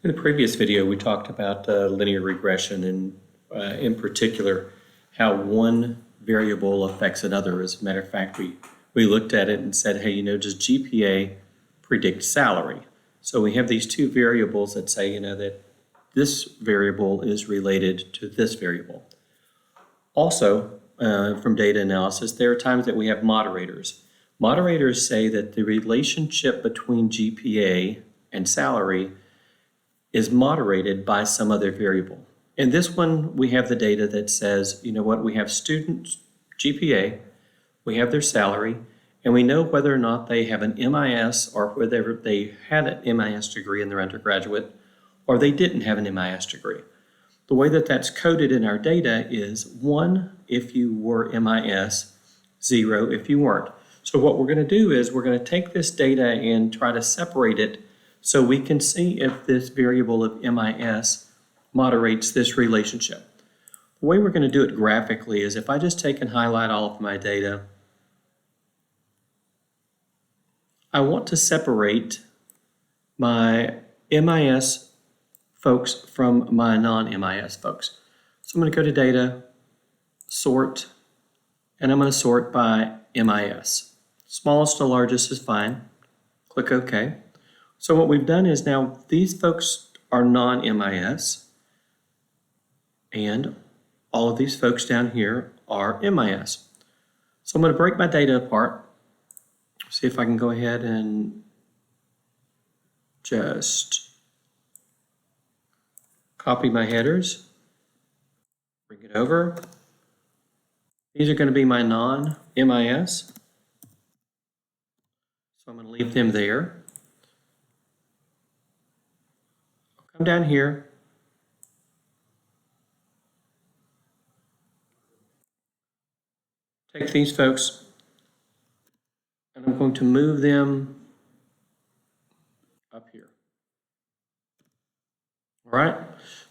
In the previous video, we talked about linear regression and in particular, how one variable affects another. As a matter of fact, we looked at it and said, hey, does GPA predict salary? So we have these two variables that say, that this variable is related to this variable. Also, from data analysis, there are times that we have moderators. Moderators say that the relationship between GPA and salary is moderated by some other variable. In this one, we have the data that says, we have students' GPA, we have their salary, and we know whether or not they have an MIS or whether they had an MIS degree in their undergraduate or they didn't have an MIS degree. The way that that's coded in our data is 1 if you were MIS, 0 if you weren't. So what we're going to do is we're going to take this data and try to separate it so we can see if this variable of MIS moderates this relationship. The way we're going to do it graphically is if I just take and highlight all of my data, I want to separate my MIS folks from my non-MIS folks. So I'm going to go to Data, Sort, and I'm going to sort by MIS. Smallest to largest is fine. Click OK. So what we've done is now these folks are non-MIS, and all of these folks down here are MIS. So I'm going to break my data apart. See if I can go ahead and just copy my headers, bring it over. These are going to be my non-MIS. So I'm going to leave them there. I'll come down here. Take these folks, and I'm going to move them up here. All right.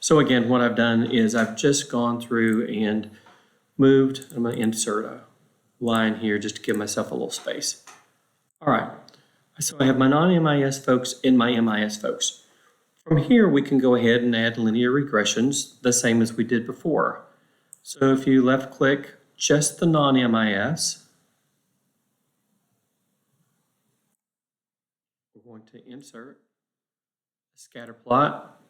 So again, what I've done is I've just gone through and moved. I'm going to insert a line here just to give myself a little space. All right. So I have my non-MIS folks and my MIS folks. From here, we can go ahead and add linear regressions the same as we did before. So if you left click just the non-MIS, we're going to insert a scatter plot,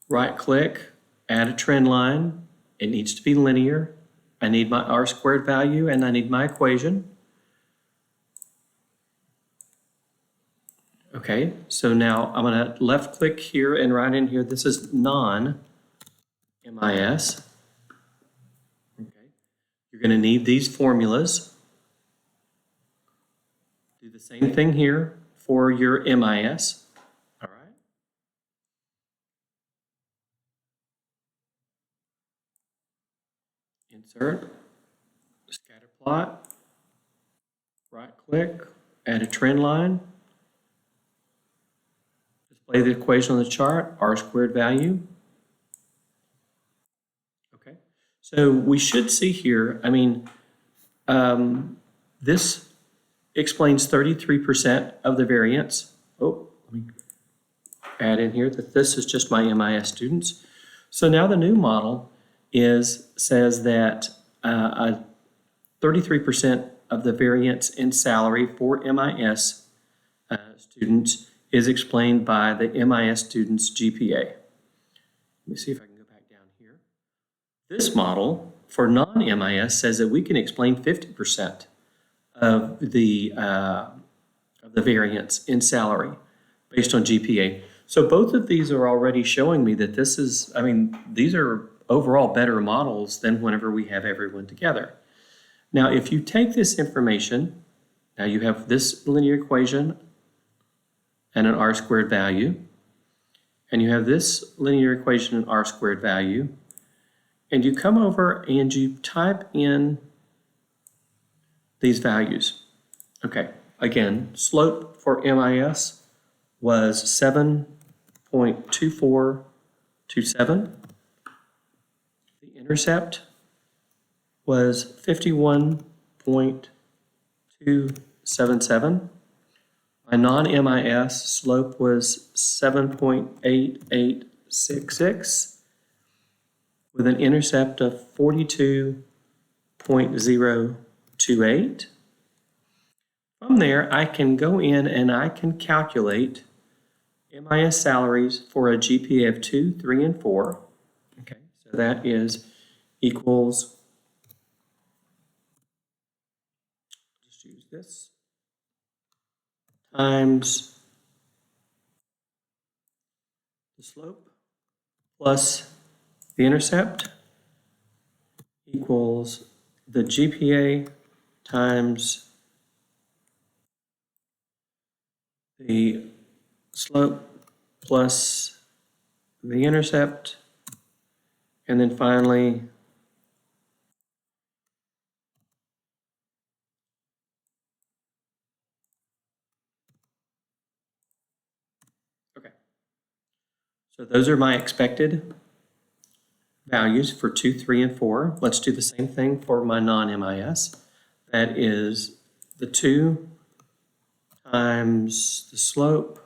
right click, add a trend line. It needs to be linear. I need my R squared value and I need my equation. Okay, so now I'm going to left click here and write in here, this is non-MIS. Okay, you're going to need these formulas. Do the same thing here for your MIS. All right. Insert, scatter plot, right click, add a trend line. Display the equation on the chart, R squared value. Okay, so we should see here, this explains 33% of the variance. Oh, let me add in here that this is just my MIS students. So now the new model says that 33% of the variance in salary for MIS students is explained by the MIS student's GPA. Let me see if I can go back down here. This model for non-MIS says that we can explain 50% of the variance in salary based on GPA. So both of these are already showing me that this is, these are overall better models than whenever we have everyone together. Now, if you take this information, now you have this linear equation and an R squared value, and you have this linear equation and R squared value, and you come over and you type in these values. Okay, again, slope for MIS was 7.2427. The intercept was 51.277. My non-MIS slope was 7.8866 with an intercept of 42.028. From there, I can go in and I can calculate MIS salaries for a GPA of 2, 3, and 4. Okay, so that is equals, just use this, times the slope plus the intercept equals the GPA times the slope plus the intercept, and then finally okay. So those are my expected values for 2, 3, and 4. Let's do the same thing for my non-MIS. That is the 2 times the slope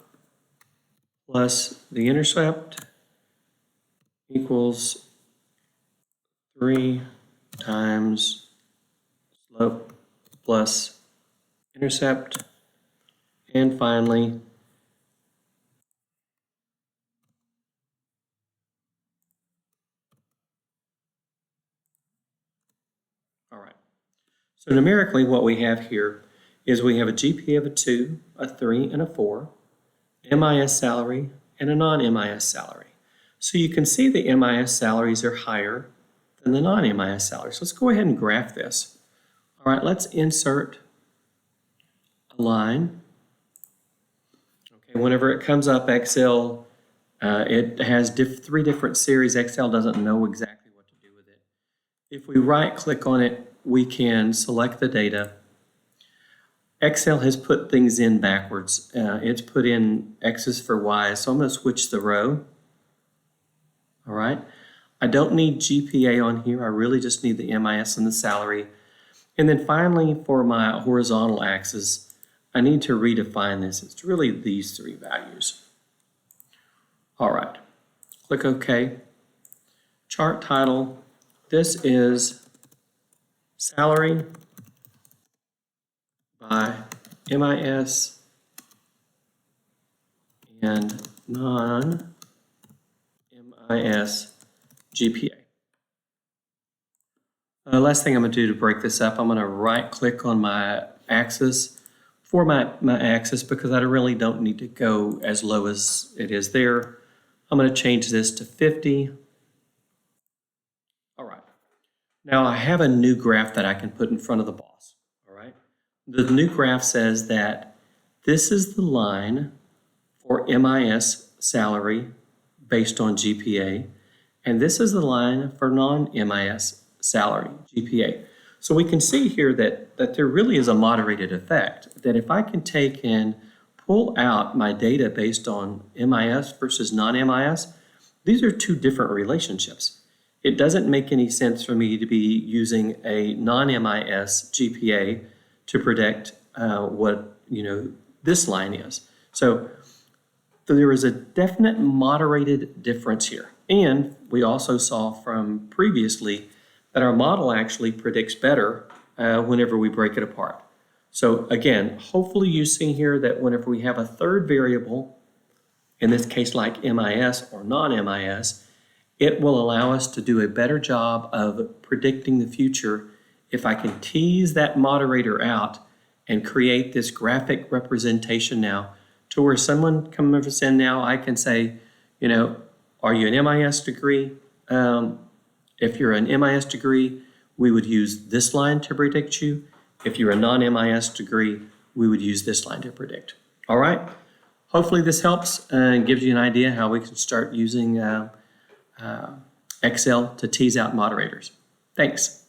plus the intercept equals 3 times slope plus intercept, and finally all right. So numerically what we have here is we have a GPA of a 2, a 3, and a 4, MIS salary, and a non-MIS salary. So you can see the MIS salaries are higher than the non-MIS salaries. So let's go ahead and graph this. All right, let's insert a line. Okay, whenever it comes up, Excel, it has 3 different series. Excel doesn't know exactly what to do with it. If we right-click on it, we can select the data. Excel has put things in backwards. It's put in X's for Y's, so I'm going to switch the row. All right. I don't need GPA on here. I really just need the MIS and the salary. And then finally, for my horizontal axis, I need to redefine this. It's really these 3 values. All right. Click OK. Chart title. This is salary by MIS and non-MIS GPA. Last thing I'm going to do to break this up, I'm going to right click on my axis for my axis because I really don't need to go as low as it is there. I'm going to change this to 50. All right. Now I have a new graph that I can put in front of the boss. All right. The new graph says that this is the line for MIS salary based on GPA, and this is the line for non-MIS salary, GPA. So we can see here that there really is a moderated effect, that if I can take and pull out my data based on MIS versus non-MIS, these are 2 different relationships. It doesn't make any sense for me to be using a non-MIS GPA to predict what this line is. So there is a definite moderated difference here. And we also saw from previously that our model actually predicts better whenever we break it apart. So again, hopefully you see here that whenever we have a third variable, in this case like MIS or non-MIS, it will allow us to do a better job of predicting the future if I can tease that moderator out and create this graphic representation now to where someone comes in now, I can say, are you an MIS degree? If you're an MIS degree, we would use this line to predict you. If you're a non-MIS degree, we would use this line to predict. All right. Hopefully this helps and gives you an idea how we can start using Excel to tease out moderators. Thanks.